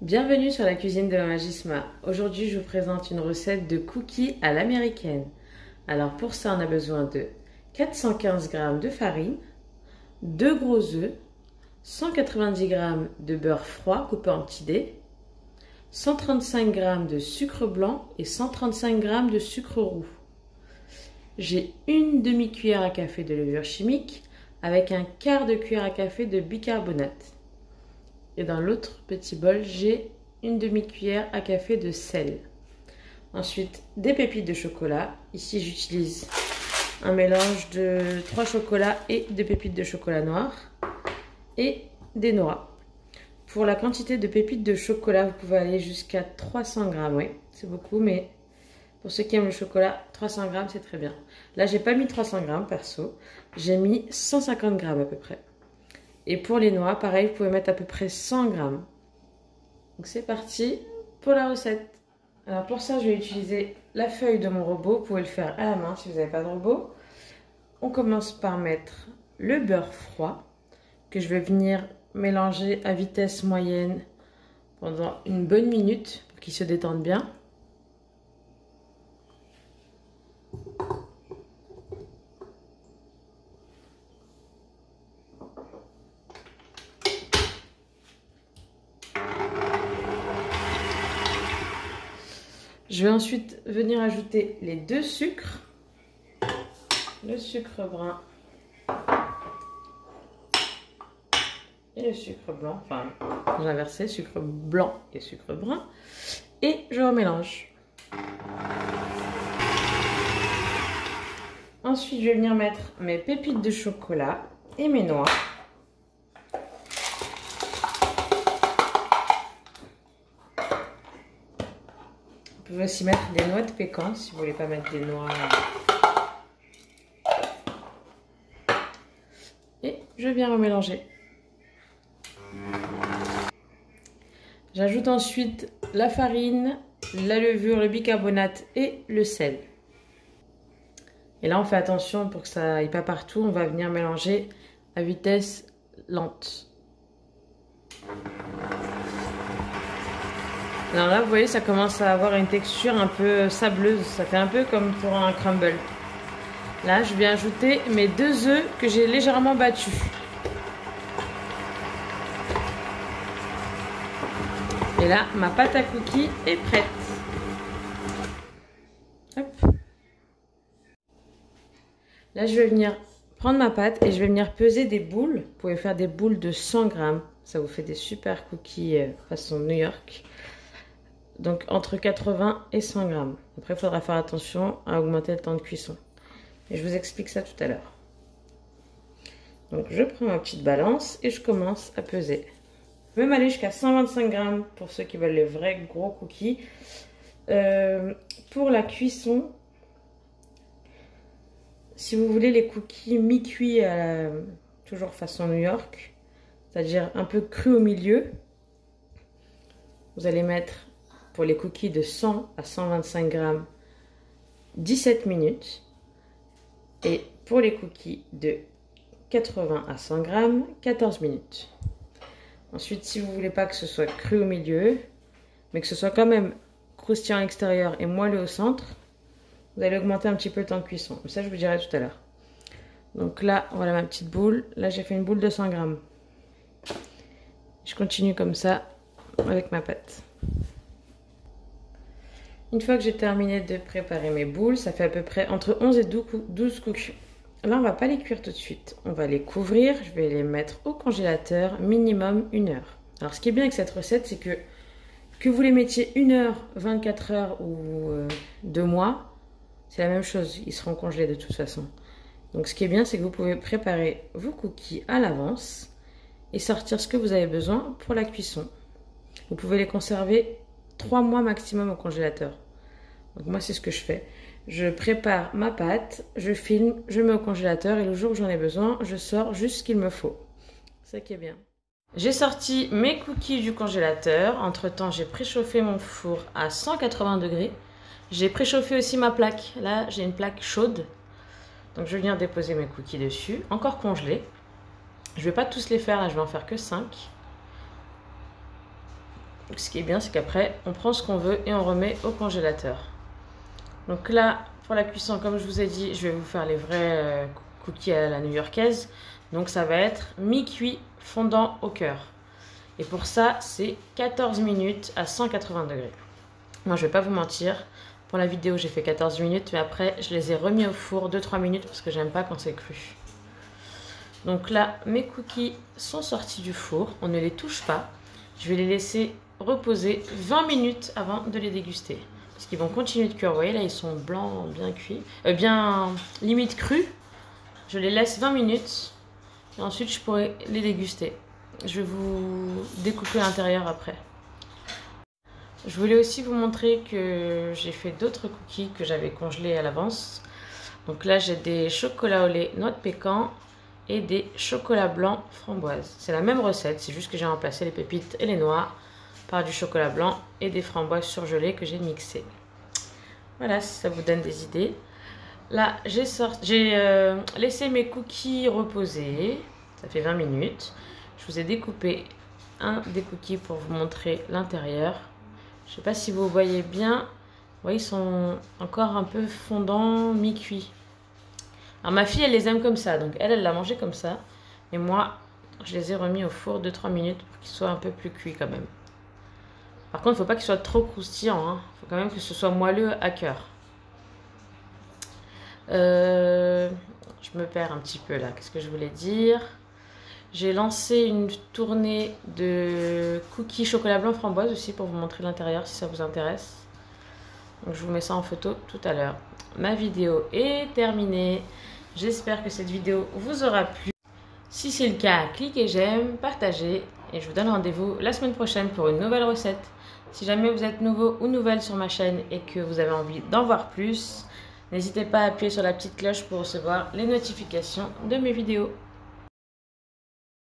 Bienvenue sur la cuisine de Mama Gisma. Aujourd'hui, je vous présente une recette de cookies à l'américaine. Alors pour ça, on a besoin de 415 g de farine, 2 gros œufs, 190 g de beurre froid coupé en petits dés, 135 g de sucre blanc et 135 g de sucre roux. J'ai une demi-cuillère à café de levure chimique avec un quart de cuillère à café de bicarbonate. Et dans l'autre petit bol, j'ai une demi-cuillère à café de sel. Ensuite, des pépites de chocolat. Ici, j'utilise un mélange de 3 chocolats et de pépites de chocolat noir. Et des noix. Pour la quantité de pépites de chocolat, vous pouvez aller jusqu'à 300 g. Oui, c'est beaucoup, mais pour ceux qui aiment le chocolat, 300 g, c'est très bien. Là, j'ai pas mis 300 g, perso. J'ai mis 150 g à peu près. Et pour les noix, pareil, vous pouvez mettre à peu près 100 g. Donc c'est parti pour la recette. Alors pour ça, je vais utiliser la feuille de mon robot. Vous pouvez le faire à la main si vous n'avez pas de robot. On commence par mettre le beurre froid que je vais venir mélanger à vitesse moyenne pendant une bonne minute pour qu'il se détende bien. Je vais ensuite venir ajouter les deux sucres, le sucre brun et le sucre blanc, enfin j'ai inversé, sucre blanc et sucre brun, et je remélange. Ensuite, je vais venir mettre mes pépites de chocolat et mes noix. Vous pouvez aussi mettre des noix de pécan si vous ne voulez pas mettre des noix. Et je viens remélanger. J'ajoute ensuite la farine, la levure, le bicarbonate et le sel. Et là, on fait attention pour que ça aille pas partout. On va venir mélanger à vitesse lente. Alors là, vous voyez, ça commence à avoir une texture un peu sableuse. Ça fait un peu comme pour un crumble. Là, je viens ajouter mes 2 œufs que j'ai légèrement battus. Et là, ma pâte à cookies est prête. Hop. Là, je vais venir prendre ma pâte et je vais venir peser des boules. Vous pouvez faire des boules de 100 g. Ça vous fait des super cookies façon New York. Donc entre 80 et 100 g. Après, il faudra faire attention à augmenter le temps de cuisson. Et je vous explique ça tout à l'heure. Donc je prends ma petite balance et je commence à peser. Je vais même aller jusqu'à 125 g pour ceux qui veulent les vrais gros cookies. Pour la cuisson, si vous voulez les cookies mi-cuits, toujours façon New York, c'est-à-dire un peu cru au milieu, vous allez mettre pour les cookies de 100 à 125 g 17 minutes et pour les cookies de 80 à 100 g 14 minutes. Ensuite, si vous ne voulez pas que ce soit cru au milieu, mais que ce soit quand même croustillant à l'extérieur et moelleux au centre, vous allez augmenter un petit peu le temps de cuisson. Mais ça, je vous dirai tout à l'heure. Donc là, voilà ma petite boule. Là, j'ai fait une boule de 100 g. Je continue comme ça avec ma pâte. Une fois que j'ai terminé de préparer mes boules, ça fait à peu près entre 11 et 12 cookies. Là, on ne va pas les cuire tout de suite. On va les couvrir. Je vais les mettre au congélateur minimum 1 heure. Alors, ce qui est bien avec cette recette, c'est que vous les mettiez 1 heure, 24 heures ou 2 mois, c'est la même chose. Ils seront congelés de toute façon. Donc, ce qui est bien, c'est que vous pouvez préparer vos cookies à l'avance et sortir ce que vous avez besoin pour la cuisson. Vous pouvez les conserver 3 mois maximum au congélateur. Donc moi, c'est ce que je fais. Je prépare ma pâte, je filme, je mets au congélateur et le jour où j'en ai besoin, je sors juste ce qu'il me faut. C'est ça qui est bien. J'ai sorti mes cookies du congélateur. Entre-temps, j'ai préchauffé mon four à 180 degrés. J'ai préchauffé aussi ma plaque. Là, j'ai une plaque chaude. Donc, je vais venir déposer mes cookies dessus, encore congelés. Je ne vais pas tous les faire, là, je vais en faire que 5. Donc, ce qui est bien, c'est qu'après, on prend ce qu'on veut et on remet au congélateur. Donc là, pour la cuisson, comme je vous ai dit, je vais vous faire les vrais cookies à la new-yorkaise. Donc ça va être mi-cuit fondant au cœur. Et pour ça, c'est 14 minutes à 180 degrés. Moi, je ne vais pas vous mentir. Pour la vidéo, j'ai fait 14 minutes, mais après, je les ai remis au four 2-3 minutes parce que j'aime pas quand c'est cru. Donc là, mes cookies sont sortis du four. On ne les touche pas. Je vais les laisser reposer 20 minutes avant de les déguster. Parce qu'ils vont continuer de cuire. Vous voyez, là, ils sont blancs, bien cuits. Bien limite crus. Je les laisse 20 minutes. Et ensuite, je pourrai les déguster. Je vais vous découper l'intérieur après. Je voulais aussi vous montrer que j'ai fait d'autres cookies que j'avais congelés à l'avance. Donc là, j'ai des chocolats au lait noix de pécan et des chocolats blancs framboises. C'est la même recette, c'est juste que j'ai remplacé les pépites et les noix par du chocolat blanc et des framboises surgelées que j'ai mixées. Voilà, si ça vous donne des idées. Là, j'ai laissé mes cookies reposer. Ça fait 20 minutes. Je vous ai découpé un des cookies pour vous montrer l'intérieur. Je ne sais pas si vous voyez bien. Vous voyez, ils sont encore un peu fondants, mi-cuits. Alors ma fille, elle les aime comme ça. Donc elle l'a mangé comme ça. Et moi, je les ai remis au four 2-3 minutes pour qu'ils soient un peu plus cuits quand même. Par contre, il ne faut pas qu'ils soient trop croustillants. Il faut quand même que ce soit moelleux à cœur. Je me perds un petit peu là. Qu'est-ce que je voulais dire? J'ai lancé une tournée de cookies chocolat blanc framboise aussi pour vous montrer l'intérieur si ça vous intéresse. Donc je vous mets ça en photo tout à l'heure. Ma vidéo est terminée. J'espère que cette vidéo vous aura plu. Si c'est le cas, cliquez j'aime, partagez et je vous donne rendez-vous la semaine prochaine pour une nouvelle recette. Si jamais vous êtes nouveau ou nouvelle sur ma chaîne et que vous avez envie d'en voir plus, n'hésitez pas à appuyer sur la petite cloche pour recevoir les notifications de mes vidéos.